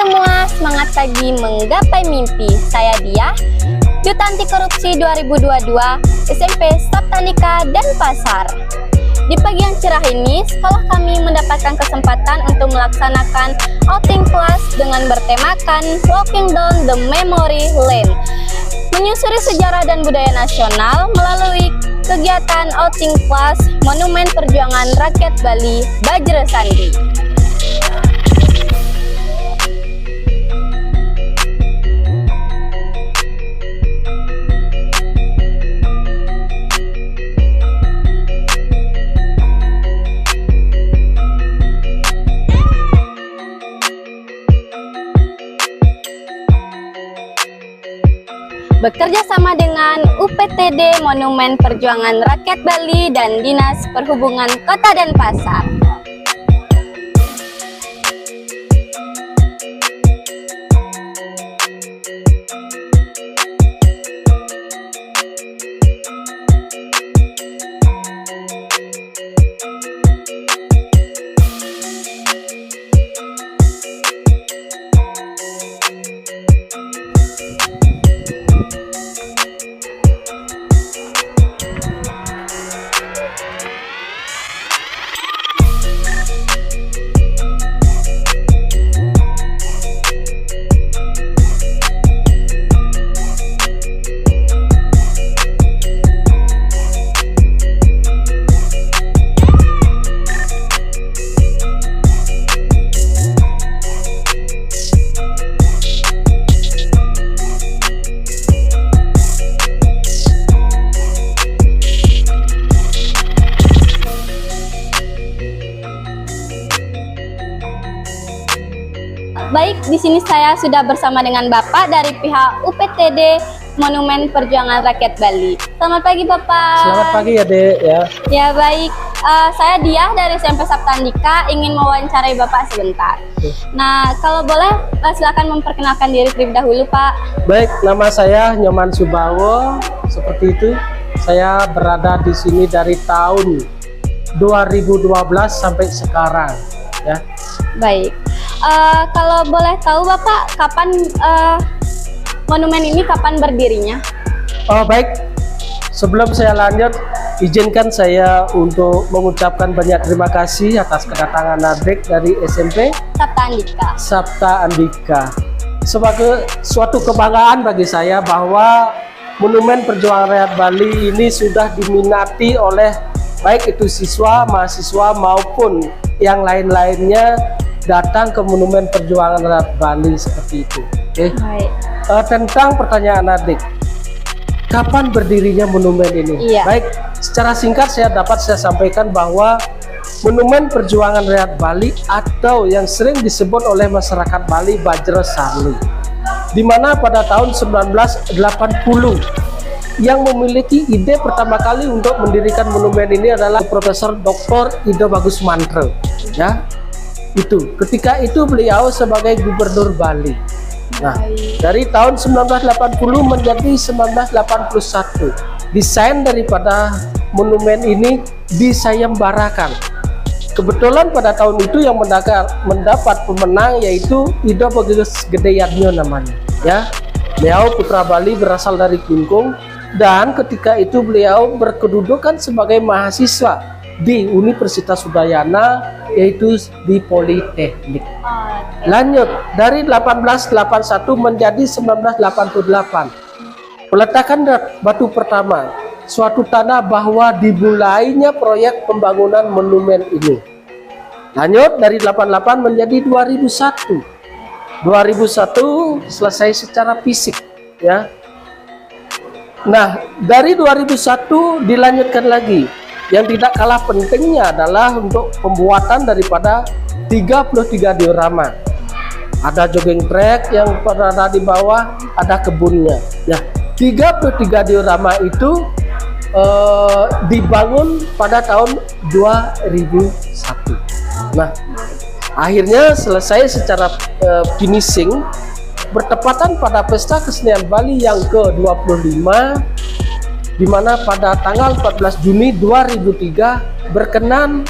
semua, semangat pagi menggapai mimpi. Saya Dia, Duta Anti Korupsi 2022 SMP Saptanika Denpasar. Di pagi yang cerah ini, sekolah kami mendapatkan kesempatan untuk melaksanakan outing kelas dengan bertemakan Walking Down the Memory Lane, menyusuri sejarah dan budaya nasional melalui kegiatan outing kelas Monumen Perjuangan Rakyat Bali Bajra Sandi. Bekerja sama dengan UPTD Monumen Perjuangan Rakyat Bali dan Dinas Perhubungan Kota Denpasar. Baik, di sini saya sudah bersama dengan Bapak dari pihak UPTD Monumen Perjuangan Rakyat Bali. Selamat pagi, Bapak. Selamat pagi ya, Dek. Ya, baik. Saya Dia dari SMP Saptanika ingin mewawancarai Bapak sebentar. Nah, kalau boleh silakan memperkenalkan diri terlebih dahulu, Pak. Baik, nama saya Nyoman Subawo. Seperti itu. Saya berada di sini dari tahun 2012 sampai sekarang, ya. Baik. Kalau boleh tahu Bapak, kapan monumen ini kapan berdirinya? Oh, baik. Sebelum saya lanjut, izinkan saya untuk mengucapkan banyak terima kasih atas kedatangan adik dari SMP Sabta Andika. Sebagai suatu kebanggaan bagi saya bahwa Monumen Perjuangan Rakyat Bali ini sudah diminati oleh baik itu siswa, mahasiswa maupun yang lain-lainnya datang ke Monumen Perjuangan Rakyat Bali seperti itu. Oke. Tentang pertanyaan adik, kapan berdirinya monumen ini? Iya. Baik, secara singkat saya sampaikan bahwa Monumen Perjuangan Rakyat Bali atau yang sering disebut oleh masyarakat Bali Bajra Sandi, di mana pada tahun 1980 yang memiliki ide pertama kali untuk mendirikan monumen ini adalah Profesor Dr. Ido Bagus Mantre, ya. Itu ketika itu beliau sebagai gubernur Bali. Nah, dari tahun 1980 menjadi 1981 desain daripada monumen ini disayembarakan. Kebetulan pada tahun itu yang mendapat pemenang yaitu Ido Bagus Gedeyatnyo namanya, ya. Beliau putra Bali, berasal dari Kungkung, dan ketika itu beliau berkedudukan sebagai mahasiswa di Universitas Udayana, yaitu di Politeknik. Lanjut dari 1881 menjadi 1988, peletakan batu pertama, suatu tanda bahwa dimulainya proyek pembangunan monumen ini. Lanjut dari 88 menjadi 2001 selesai secara fisik, ya. Nah, dari 2001 dilanjutkan lagi. Yang tidak kalah pentingnya adalah untuk pembuatan daripada 33 diorama. Ada jogging track yang berada di bawah, ada kebunnya. Ya, 33 diorama itu dibangun pada tahun 2001. Nah, akhirnya selesai secara finishing bertepatan pada Pesta Kesenian Bali yang ke-25, di mana pada tanggal 14 Juni 2003 berkenan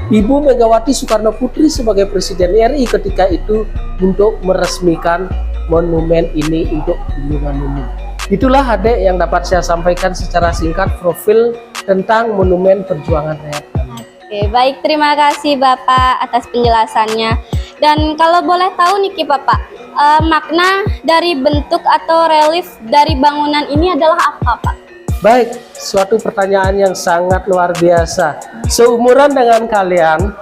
Ibu Megawati Soekarno Putri sebagai Presiden RI ketika itu untuk meresmikan monumen ini untuk kunjungan umum. Itulah adik yang dapat saya sampaikan secara singkat profil tentang monumen perjuangan rakyat Bali. Oke, baik, terima kasih Bapak atas penjelasannya. Dan kalau boleh tahu nih Bapak, makna dari bentuk atau relief dari bangunan ini adalah apa Pak? Baik, suatu pertanyaan yang sangat luar biasa. Seumuran dengan kalian,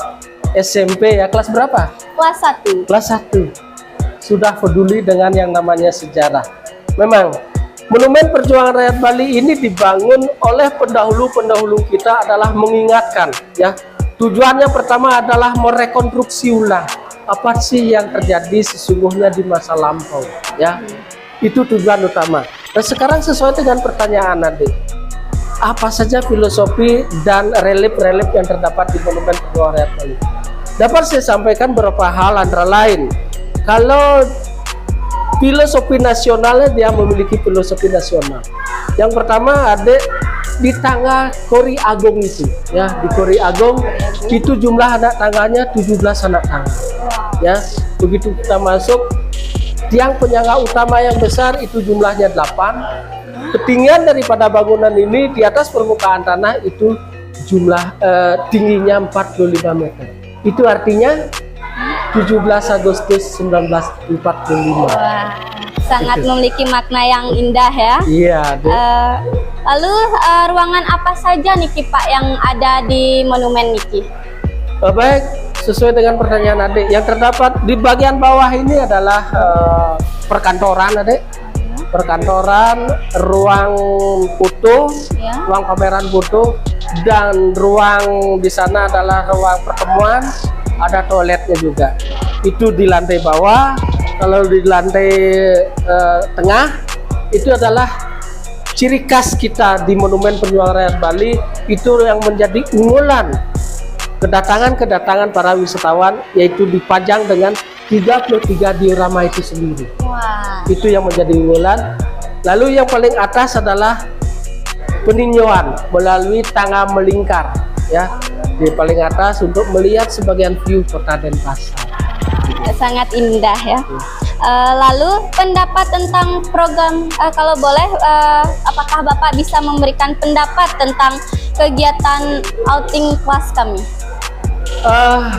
SMP ya, kelas berapa? Kelas 1. Kelas 1. Sudah peduli dengan yang namanya sejarah. Memang, monumen perjuangan rakyat Bali ini dibangun oleh pendahulu-pendahulu kita adalah mengingatkan, ya. Tujuannya pertama adalah merekonstruksi ulang apa sih yang terjadi sesungguhnya di masa lampau, ya. Itu tujuan utama. Nah, sekarang sesuai dengan pertanyaan nanti, apa saja filosofi dan relief-relief yang terdapat di monumen perjuangan rakyat Bali? Dapat saya sampaikan beberapa hal, antara lain, kalau filosofi nasionalnya, dia memiliki filosofi nasional. Yang pertama ada di tangga Kori Agung itu, ya, di Kori Agung itu jumlah anak tangganya 17 anak tangga. Ya, begitu kita masuk, tiang penyangga utama yang besar itu jumlahnya 8. Ketinggian daripada bangunan ini di atas permukaan tanah itu jumlah tingginya 45 meter. Itu artinya 17 Agustus 1945. Wah, sangat memiliki makna yang indah ya. Iya. Lalu ruangan apa saja nih Pak yang ada di monumen Niki? Baik, sesuai dengan pertanyaan adik, yang terdapat di bagian bawah ini adalah perkantoran adik. Perkantoran, ruang foto, Ya. ruang pameran foto, dan ruang di sana adalah ruang pertemuan, ada toiletnya juga. Itu di lantai bawah. Kalau di lantai tengah itu adalah ciri khas kita di Monumen Perjuangan Rakyat Bali, itu yang menjadi unggulan kedatangan para wisatawan, yaitu dipajang dengan 33 diorama itu sendiri. Wah. Itu yang menjadi unggulan. Lalu yang paling atas adalah peninjauan melalui tangga melingkar, ya, di paling atas untuk melihat sebagian view kota Denpasar. Sangat indah ya. Lalu pendapat tentang program, kalau boleh, apakah Bapak bisa memberikan pendapat tentang kegiatan outing kelas kami?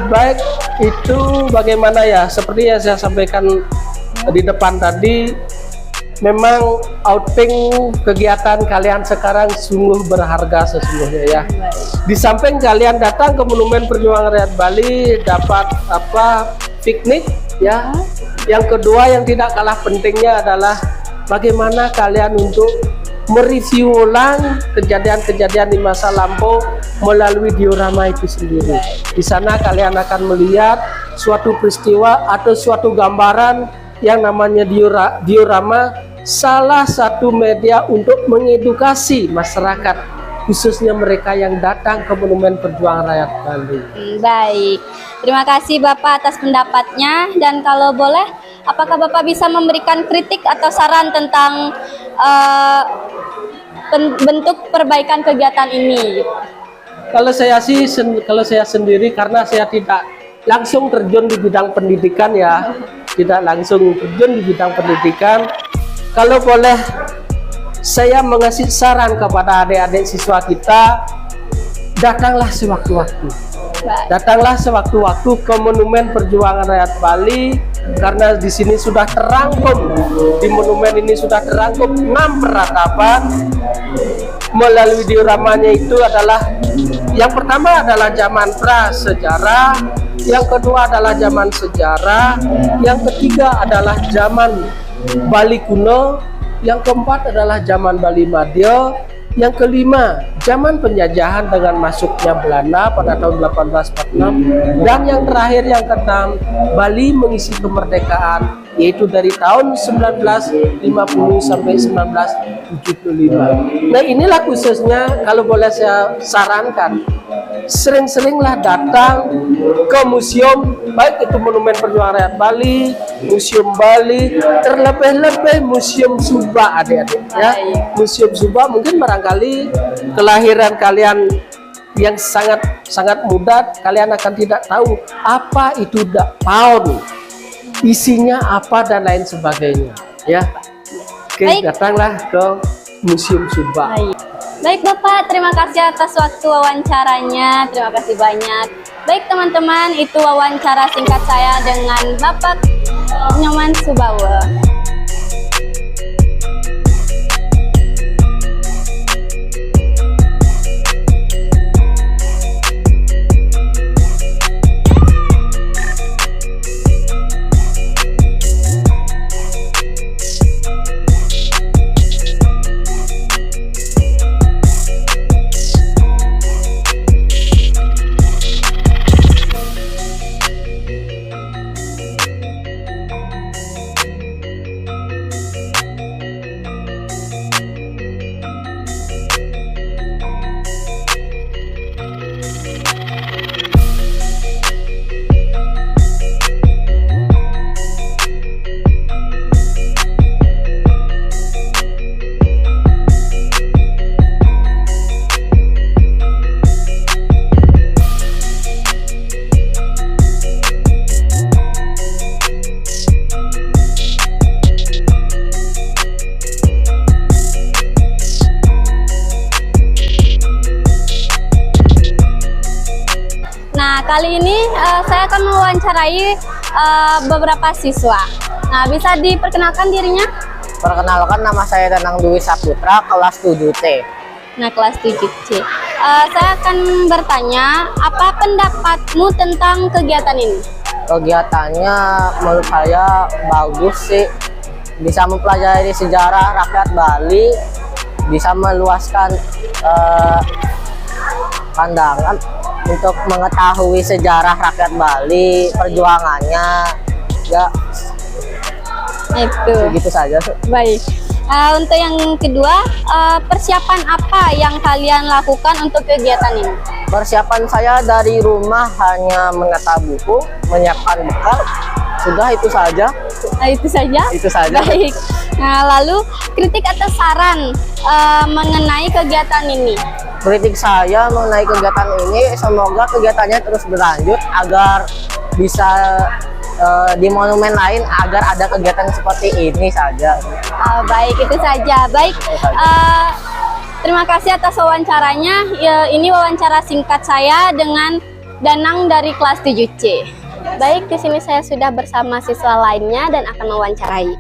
Baik, itu bagaimana ya, seperti yang saya sampaikan di depan tadi, memang outing kegiatan kalian sekarang sungguh berharga sesungguhnya ya. Di samping kalian datang ke Monumen Perjuangan Rakyat Bali dapat piknik ya. Yang kedua yang tidak kalah pentingnya adalah bagaimana kalian untuk mereview ulang kejadian-kejadian di masa lampau melalui diorama itu sendiri. Di sana kalian akan melihat suatu peristiwa atau suatu gambaran yang namanya diorama, salah satu media untuk mengedukasi masyarakat, khususnya mereka yang datang ke Monumen Perjuangan Rakyat Bali. Baik, terima kasih Bapak atas pendapatnya. Dan kalau boleh, apakah Bapak bisa memberikan kritik atau saran tentang bentuk perbaikan kegiatan ini? Kalau saya sendiri, karena saya tidak langsung terjun di bidang pendidikan ya, kalau boleh saya mengasih saran kepada adik-adik siswa kita, datanglah sewaktu-waktu. Datanglah sewaktu-waktu ke Monumen Perjuangan Rakyat Bali, karena di sini sudah terangkum, di monumen ini sudah terangkum 6 peradaban. Melalui dioramanya itu adalah, yang pertama adalah zaman prasejarah, yang kedua adalah zaman sejarah, yang ketiga adalah zaman Bali kuno, yang keempat adalah zaman Bali Madya, yang kelima zaman penjajahan dengan masuknya Belanda pada tahun 1846, dan yang terakhir yang keenam Bali mengisi kemerdekaan, yaitu dari tahun 1950 sampai 1975. Nah, inilah khususnya kalau boleh saya sarankan, sering-seringlah datang ke museum, baik itu Monumen Perjuangan Rakyat Bali, Museum Bali, terlebih-lebih Museum Sumba adik-adik ya. Museum Sumba mungkin barangkali kelahiran kalian yang sangat mudah, kalian akan tidak tahu apa itu pound, isinya apa dan lain sebagainya ya. Oke, Baik. datanglah ke Museum Sumba. Baik Bapak, terima kasih atas waktu wawancaranya. Terima kasih banyak. Baik teman-teman, itu wawancara singkat saya dengan Bapak Nyoman Subawa. Kali ini saya akan mewawancarai beberapa siswa. Nah, bisa diperkenalkan dirinya? Perkenalkan, nama saya Danang Dwi Saputra, kelas 7C. Nah, kelas 7C. Saya akan bertanya, apa pendapatmu tentang kegiatan ini? Kegiatannya menurut saya bagus sih, bisa mempelajari sejarah rakyat Bali, bisa meluaskan pandangan untuk mengetahui sejarah rakyat Bali, perjuangannya, ya Itu. segitu saja. Baik. Untuk yang kedua, persiapan apa yang kalian lakukan untuk kegiatan ini? Persiapan saya dari rumah hanya menata buku, menyiapkan bekal, sudah itu saja. Itu saja? Itu saja. Baik. Nah, lalu kritik atau saran mengenai kegiatan ini? Kritik saya mengenai kegiatan ini, semoga kegiatannya terus berlanjut agar bisa di monumen lain agar ada kegiatan seperti ini saja. Baik, itu saja. Baik, terima kasih atas wawancaranya. Ini wawancara singkat saya dengan Danang dari kelas 7C. Baik, di sini saya sudah bersama siswa lainnya dan akan mewawancarai.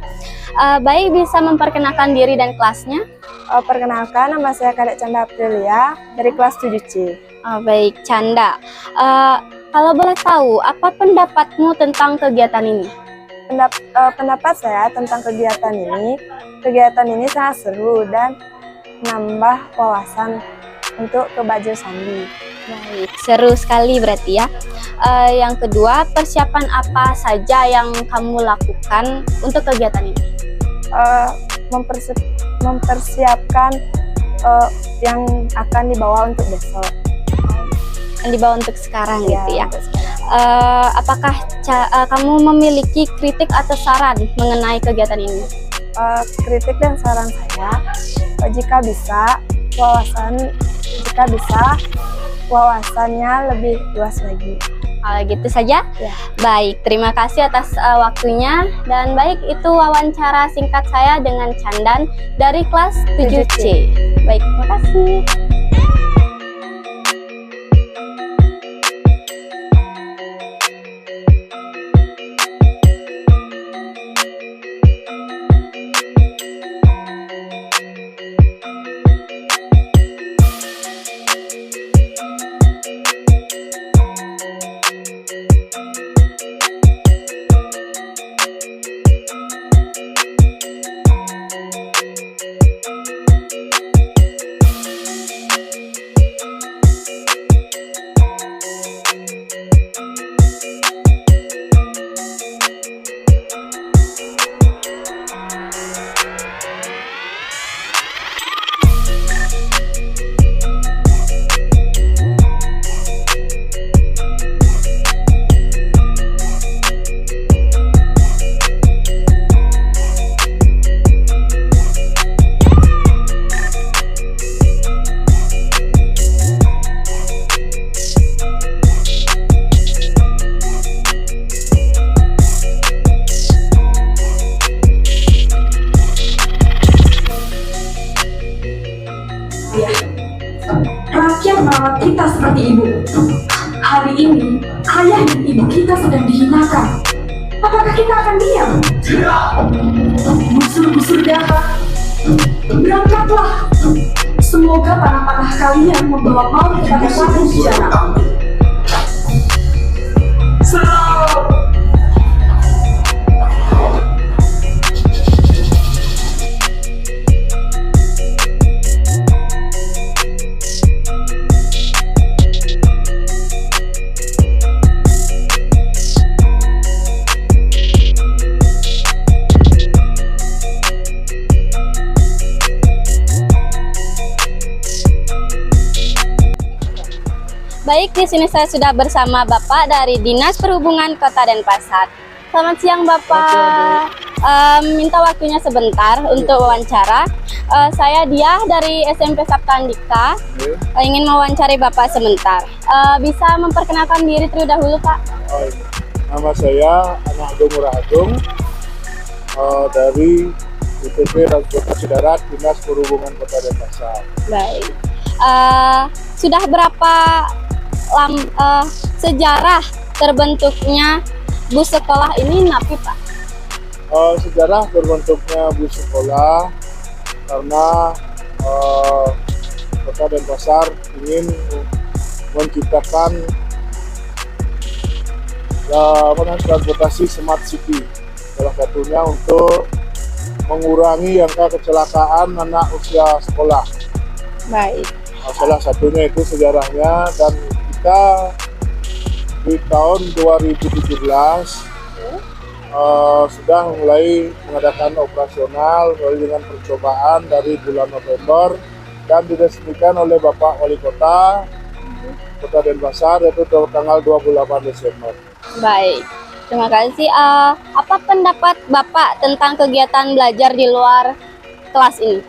Baik, bisa memperkenalkan diri dan kelasnya? Perkenalkan, nama saya Kadek Canda Aprilia dari kelas 7C. Baik, Canda. Kalau boleh tahu, apa pendapatmu tentang kegiatan ini? Pendapat saya tentang kegiatan ini sangat seru dan menambah wawasan untuk ke Bajul Sandi. Baik, seru sekali berarti ya. Yang kedua, persiapan apa saja yang kamu lakukan untuk kegiatan ini? Mempersiapkan yang akan dibawa untuk besok. Yang dibawa untuk sekarang gitu ya. untuk sekarang. Apakah kamu memiliki kritik atau saran mengenai kegiatan ini? Kritik dan saran saya, jika bisa wawasannya lebih luas lagi. Gitu saja. Ya. Baik, terima kasih atas waktunya. Dan baik, itu wawancara singkat saya dengan Candan dari kelas 7C. Baik, terima kasih. dihinakan, apakah kita akan diam? Busur-busur darah, berangkatlah. Semoga panah-panah kalian membawa maut kepada Prabu Bujana. Baik, di sini saya sudah bersama Bapak dari Dinas Perhubungan Kota Denpasar. Selamat siang Bapak. Minta waktunya sebentar untuk wawancara. Saya Dia dari SMP Sabta Andika. Ingin mewawancari Bapak sebentar. Bisa memperkenalkan diri terlebih dahulu Pak? Nama saya Anak Agung Murah Agung dari UTP Transportasi Darat Dinas Perhubungan Kota Denpasar. Baik. Sudah berapa sejarah terbentuknya bus sekolah ini napi Pak? Sejarah terbentuknya bus sekolah karena Kota Denpasar ingin menciptakan transportasi smart city. Salah satunya untuk mengurangi angka kecelakaan anak usia sekolah. Baik. Salah satunya itu sejarahnya, dan kita di tahun 2017 sudah mulai mengadakan operasional mulai dengan percobaan dari bulan November dan diresmikan oleh Bapak Wali Kota Denpasar yaitu tanggal 28 Desember. Baik, terima kasih. Apa pendapat Bapak tentang kegiatan belajar di luar kelas ini?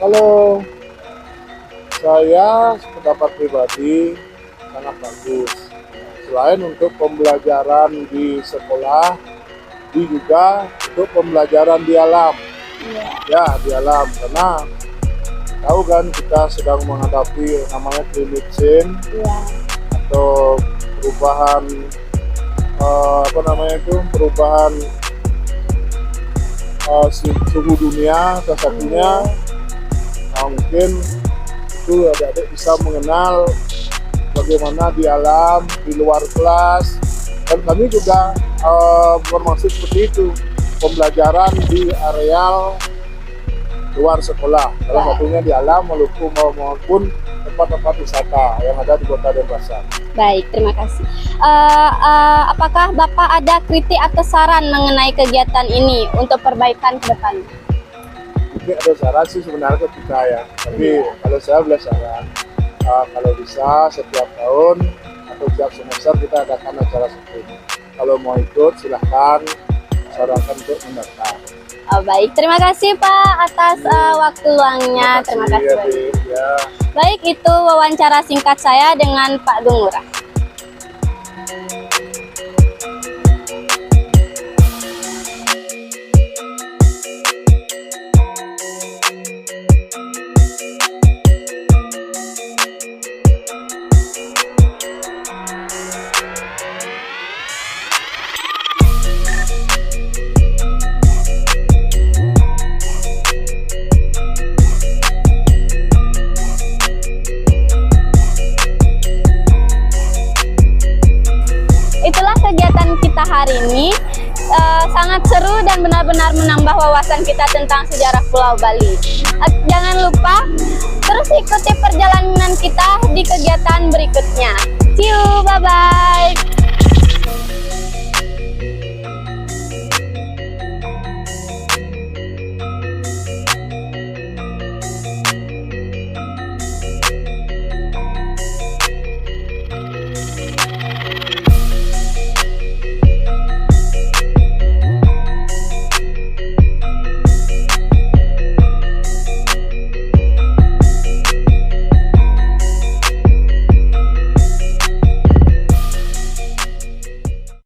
Kalau saya pendapat pribadi sangat bagus. Selain untuk pembelajaran di sekolah, juga untuk pembelajaran di alam. Ya, di alam, karena tahu kan kita sedang menghadapi namanya climate change atau perubahan perubahan suhu dunia. Salah satunya mungkin itu adik-adik bisa mengenal bagaimana di alam, di luar kelas, dan kami juga bermaksud seperti itu, pembelajaran di areal luar sekolah, salah satunya di alam maupun tempat-tempat wisata yang ada di Kota Denpasar. Baik, terima kasih. Apakah Bapak ada kritik atau saran mengenai kegiatan ini untuk perbaikan ke depan? Ini ada saran sih sebenarnya ke kita ya, tapi kalau saya boleh saran, kalau bisa setiap tahun atau setiap semester kita adakan acara seperti ini. Kalau mau ikut silahkan, sarankan untuk mendaftar. Baik, terima kasih Pak atas waktu luangnya. Terima kasih. Ya. Baik, itu wawancara singkat saya dengan Pak Gungura. Itulah kegiatan kita hari ini, sangat seru dan benar-benar menambah wawasan kita tentang sejarah Pulau Bali. Jangan lupa terus ikuti perjalanan kita di kegiatan berikutnya. See you, bye-bye.